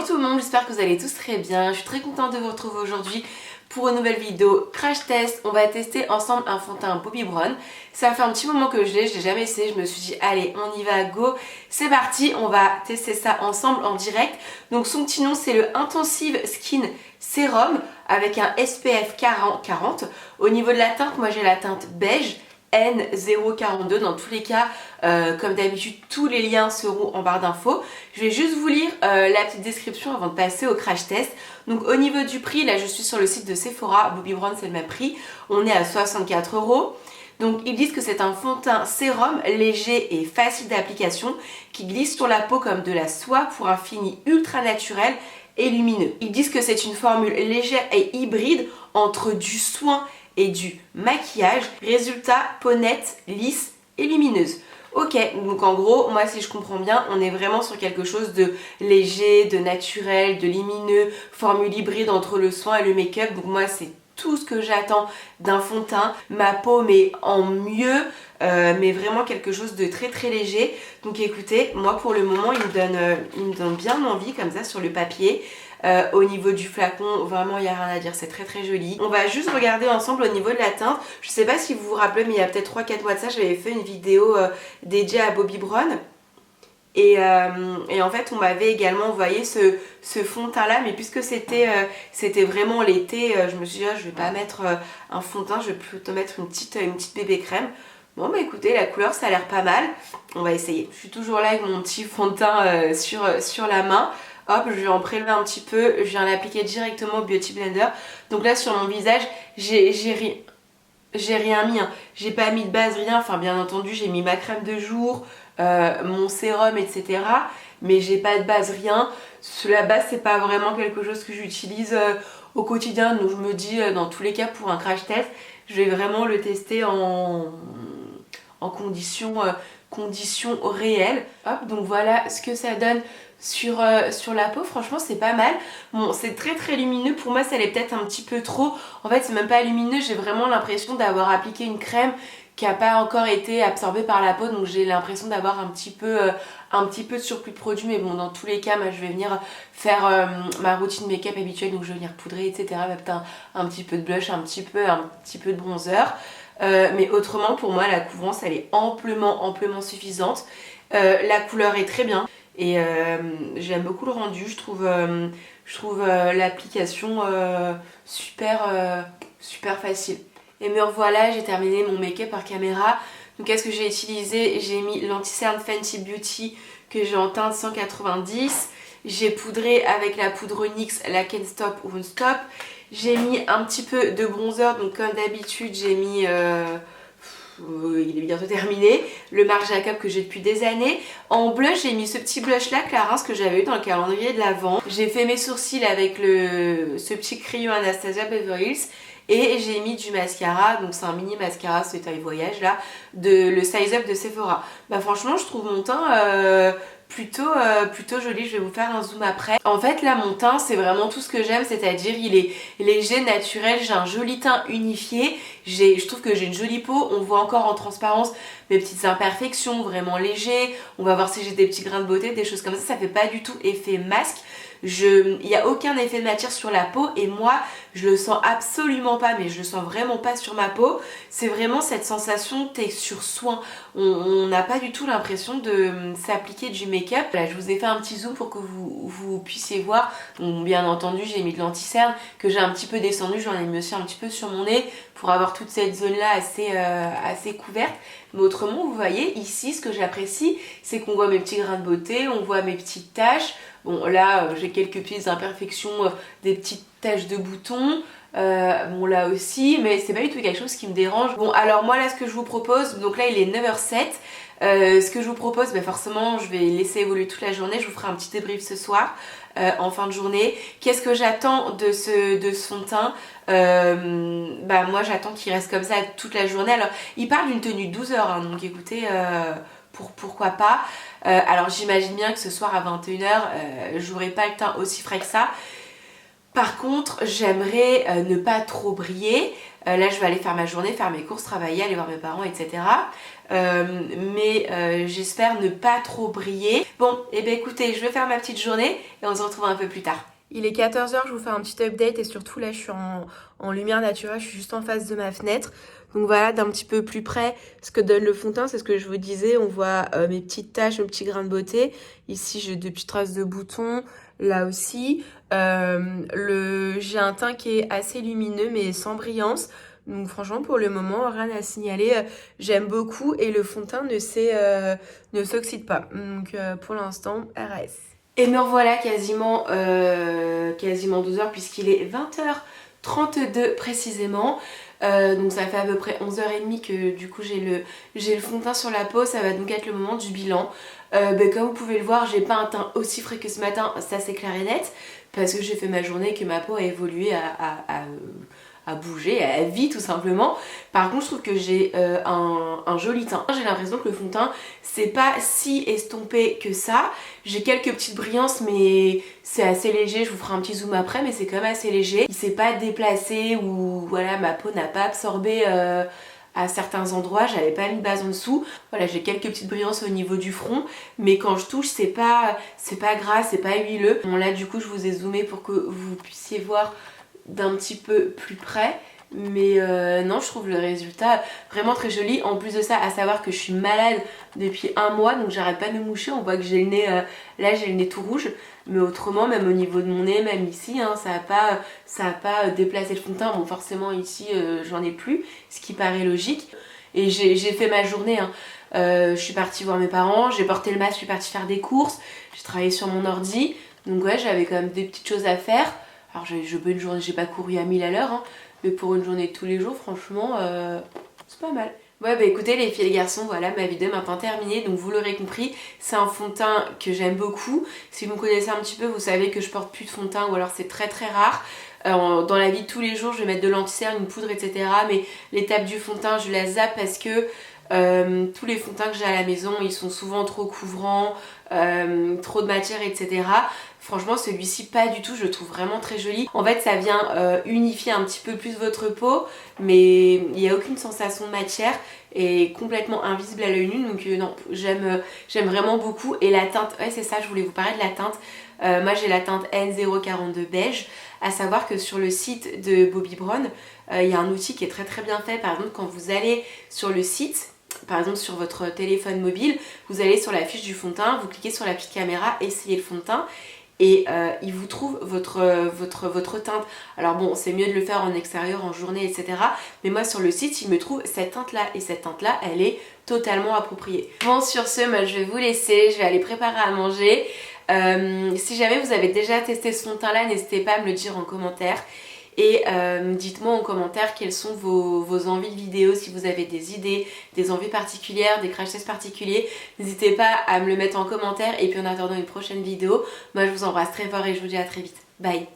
Bonjour tout le monde, j'espère que vous allez tous très bien. Je suis très contente de vous retrouver aujourd'hui pour une nouvelle vidéo crash test. On va tester ensemble un fond de teint Bobbi Brown. Ça fait un petit moment que je l'ai jamais essayé. Je me suis dit allez on y va, go. C'est parti, on va tester ça ensemble en direct. Donc son petit nom c'est le Intensive Skin Serum avec un SPF 40. Au niveau de la teinte, moi j'ai la teinte beige. N042 dans tous les cas, comme d'habitude tous les liens seront en barre d'infos. Je vais juste vous lire la petite description avant de passer au crash test. Donc au niveau du prix, là je suis sur le site de Sephora, Bobbi Brown c'est le même prix, on est à 64 €. Donc ils disent que c'est un fond de teint sérum léger et facile d'application qui glisse sur la peau comme de la soie pour un fini ultra naturel et lumineux. Ils disent que c'est une formule légère et hybride entre du soin et du maquillage. Résultat, peau nette, lisse et lumineuse. Ok, donc en gros, moi si je comprends bien, on est vraiment sur quelque chose de léger, de naturel, de lumineux, formule hybride entre le soin et le make-up. Donc moi c'est tout ce que j'attends d'un fond de teint. Ma peau mais en mieux, mais vraiment quelque chose de très très léger. Donc écoutez, moi pour le moment il me donne bien envie comme ça sur le papier. Au niveau du flacon, vraiment il n'y a rien à dire, c'est très très joli. On va juste regarder ensemble au niveau de la teinte. Je sais pas si vous vous rappelez, mais il y a peut-être 3-4 mois de ça, j'avais fait une vidéo dédiée à Bobbi Brown. Et en fait on m'avait également envoyé ce fond de teint là, mais puisque c'était vraiment l'été, je me suis dit je vais pas mettre un fond de teint, je vais plutôt mettre une petite bébé crème. Bon bah écoutez, la couleur ça a l'air pas mal, on va essayer. Je suis toujours là avec mon petit fond de teint sur la main. Hop, je vais en prélever un petit peu, je viens l'appliquer directement au Beauty Blender. Donc là sur mon visage, j'ai rien mis, hein. J'ai pas mis de base, rien, enfin bien entendu j'ai mis ma crème de jour, mon sérum, etc. Mais j'ai pas de base, rien. La base c'est pas vraiment quelque chose que j'utilise au quotidien, donc je me dis dans tous les cas pour un crash test, je vais vraiment le tester en conditions réelles. Hop, donc voilà ce que ça donne sur la peau. Franchement c'est pas mal. Bon, c'est très très lumineux, pour moi ça l'est peut-être un petit peu trop. En fait c'est même pas lumineux, j'ai vraiment l'impression d'avoir appliqué une crème qui n'a pas encore été absorbée par la peau, donc j'ai l'impression d'avoir un petit peu de surplus de produit. Mais bon, dans tous les cas, moi, je vais venir faire ma routine make-up habituelle, donc je vais venir poudrer, etc. Avec un petit peu de blush, un petit peu de bronzer. Mais autrement, pour moi, la couvrance, elle est amplement suffisante. La couleur est très bien et j'aime beaucoup le rendu. Je trouve l'application super facile. Et me revoilà, j'ai terminé mon make-up par caméra. Donc qu'est-ce que j'ai utilisé? J'ai mis l'anti-cerne Fenty Beauty que j'ai en teinte 190. J'ai poudré avec la poudre NYX, la Can't Stop Won't Stop. J'ai mis un petit peu de bronzer, donc comme d'habitude j'ai mis... il est bientôt terminé, le Marc Jacob que j'ai depuis des années. En blush, j'ai mis ce petit blush là, Clarins, que j'avais eu dans le calendrier de l'Avent. J'ai fait mes sourcils avec ce petit crayon Anastasia Beverly Hills. Et j'ai mis du mascara, donc c'est un mini mascara, ce taille voyage là, le Size Up de Sephora. Bah franchement je trouve mon teint plutôt joli, je vais vous faire un zoom après. En fait là mon teint c'est vraiment tout ce que j'aime, c'est-à-dire il est léger, naturel, j'ai un joli teint unifié, je trouve que j'ai une jolie peau, on voit encore en transparence mes petites imperfections, vraiment léger, on va voir si j'ai des petits grains de beauté, des choses comme ça fait pas du tout effet masque. Il n'y a aucun effet de matière sur la peau et moi je le sens absolument pas, mais je le sens vraiment pas sur ma peau. C'est vraiment cette sensation texture soin, on n'a pas du tout l'impression de s'appliquer du make-up. Là je vous ai fait un petit zoom pour que vous puissiez voir. Donc, bien entendu j'ai mis de l'anti-cerne que j'ai un petit peu descendu, j'en ai mis aussi un petit peu sur mon nez pour avoir toute cette zone là assez couverte. Mais autrement vous voyez ici ce que j'apprécie c'est qu'on voit mes petits grains de beauté, on voit mes petites taches. Bon là j'ai quelques petites imperfections, des petites taches de boutons, bon là aussi, mais c'est pas du tout quelque chose qui me dérange. Bon alors moi là ce que je vous propose, donc là il est 9h07, ce que je vous propose, bah forcément je vais laisser évoluer toute la journée, je vous ferai un petit débrief ce soir en fin de journée. Qu'est-ce que j'attends de ce fond de teint? Bah moi j'attends qu'il reste comme ça toute la journée. Alors il parle d'une tenue de 12 heures, hein, donc écoutez... pourquoi pas. Alors j'imagine bien que ce soir à 21h j'aurai pas le teint aussi frais que ça. Par contre, j'aimerais ne pas trop briller. Là, je vais aller faire ma journée, faire mes courses, travailler, aller voir mes parents, etc. J'espère ne pas trop briller. Bon, et bien écoutez, je vais faire ma petite journée et on se retrouve un peu plus tard. Il est 14h, je vous fais un petit update et surtout là je suis en lumière naturelle, je suis juste en face de ma fenêtre. Donc voilà, d'un petit peu plus près, ce que donne le fond de teint, c'est ce que je vous disais, on voit mes petites taches, mes petits grains de beauté. Ici j'ai deux petites traces de boutons, là aussi. J'ai un teint qui est assez lumineux mais sans brillance. Donc franchement pour le moment rien à signaler, j'aime beaucoup et le fond de teint ne s'oxyde pas. Donc pour l'instant RAS. Et me revoilà quasiment 12h puisqu'il est 20h32 précisément. Donc ça fait à peu près 11h30 que du coup j'ai le fond de teint sur la peau. Ça va donc être le moment du bilan. Comme vous pouvez le voir, j'ai pas un teint aussi frais que ce matin, ça c'est clair et net, parce que j'ai fait ma journée et que ma peau a évolué à bouger, à vie tout simplement. Par contre je trouve que j'ai un joli teint. J'ai l'impression que le fond de teint c'est pas si estompé que ça. J'ai quelques petites brillances mais c'est assez léger, je vous ferai un petit zoom après, mais c'est quand même assez léger. Il s'est pas déplacé ou voilà, ma peau n'a pas absorbé à certains endroits, j'avais pas mis de base en dessous. Voilà, j'ai quelques petites brillances au niveau du front, mais quand je touche c'est pas gras, c'est pas huileux. Bon là du coup je vous ai zoomé pour que vous puissiez voir d'un petit peu plus près, mais non, je trouve le résultat vraiment très joli. En plus de ça, à savoir que je suis malade depuis un mois, donc j'arrête pas de me moucher. On voit que j'ai le nez, là j'ai le nez tout rouge, mais autrement, même au niveau de mon nez, même ici, hein, ça a pas déplacé le fond de teint. Bon, forcément ici j'en ai plus, ce qui paraît logique. Et j'ai fait ma journée, hein. Je suis partie voir mes parents, j'ai porté le masque, je suis partie faire des courses, j'ai travaillé sur mon ordi, donc ouais, j'avais quand même des petites choses à faire. Alors une journée, j'ai pas couru à 1000 à l'heure, hein, mais pour une journée de tous les jours, franchement, c'est pas mal. Ouais bah écoutez les filles et les garçons, voilà ma vidéo est maintenant terminée, donc vous l'aurez compris, c'est un fond de teint que j'aime beaucoup. Si vous me connaissez un petit peu, vous savez que je porte plus de fond de teint ou alors c'est très très rare. Dans la vie de tous les jours, je vais mettre de l'anti-cerne, une poudre, etc. Mais l'étape du fond de teint, je la zappe parce que tous les fonds de teint que j'ai à la maison, ils sont souvent trop couvrants, trop de matière, etc. Franchement celui-ci pas du tout, je le trouve vraiment très joli. En fait ça vient unifier un petit peu plus votre peau, mais il n'y a aucune sensation de matière et complètement invisible à l'œil nu, donc non, j'aime vraiment beaucoup. Et la teinte, ouais c'est ça, je voulais vous parler de la teinte. Moi j'ai la teinte N042 beige, à savoir que sur le site de Bobbi Brown, il y a un outil qui est très très bien fait. Par exemple quand vous allez sur le site, par exemple sur votre téléphone mobile, vous allez sur la fiche du fond de teint, vous cliquez sur la petite caméra, essayez le fond de teint et il vous trouve votre teinte. Alors bon, c'est mieux de le faire en extérieur, en journée, etc. Mais moi sur le site, il me trouve cette teinte là et cette teinte là, elle est totalement appropriée. Bon sur ce, moi je vais vous laisser, je vais aller préparer à manger. Si jamais vous avez déjà testé ce fond de teint là, n'hésitez pas à me le dire en commentaire. Et dites-moi en commentaire quelles sont vos envies de vidéos, si vous avez des idées, des envies particulières, des crash tests particuliers. N'hésitez pas à me le mettre en commentaire. Et puis en attendant une prochaine vidéo, moi je vous embrasse très fort et je vous dis à très vite. Bye!